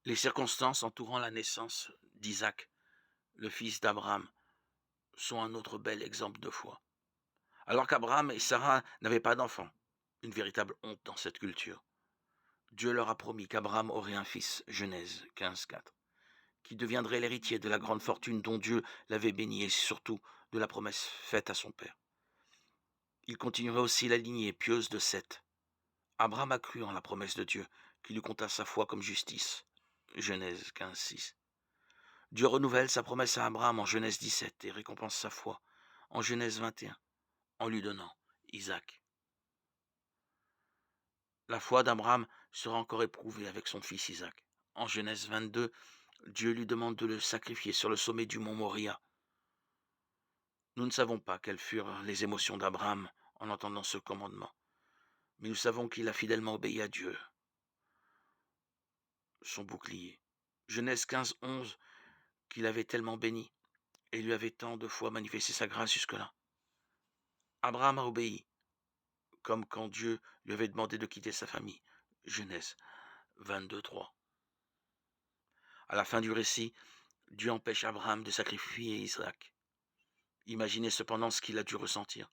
Les circonstances entourant la naissance d'Isaac, le fils d'Abraham, sont un autre bel exemple de foi. Alors qu'Abraham et Sarah n'avaient pas d'enfant, une véritable honte dans cette culture, Dieu leur a promis qu'Abraham aurait un fils, Genèse 15:4, qui deviendrait l'héritier de la grande fortune dont Dieu l'avait béni et surtout de la promesse faite à son père. Il continuerait aussi la lignée pieuse de Seth. Abraham a cru en la promesse de Dieu, qui lui compta sa foi comme justice. Genèse 15:6. Dieu renouvelle sa promesse à Abraham en Genèse 17 et récompense sa foi en Genèse 21 en lui donnant Isaac. La foi d'Abraham sera encore éprouvée avec son fils Isaac. En Genèse 22, Dieu lui demande de le sacrifier sur le sommet du mont Moria. Nous ne savons pas quelles furent les émotions d'Abraham en entendant ce commandement, mais nous savons qu'il a fidèlement obéi à Dieu, son bouclier. Genèse 15:11, qu'il avait tellement béni et lui avait tant de fois manifesté sa grâce jusque-là. Abraham a obéi, comme quand Dieu lui avait demandé de quitter sa famille. Genèse 22:3. À la fin du récit, Dieu empêche Abraham de sacrifier Isaac. Imaginez cependant ce qu'il a dû ressentir.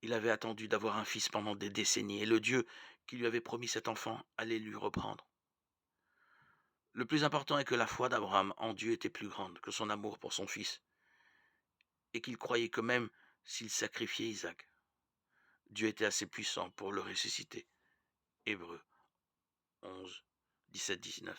Il avait attendu d'avoir un fils pendant des décennies et le Dieu qui lui avait promis cet enfant allait lui reprendre. Le plus important est que la foi d'Abraham en Dieu était plus grande que son amour pour son fils et qu'il croyait que même s'il sacrifiait Isaac, Dieu était assez puissant pour le ressusciter. Hébreux 11, 17-19.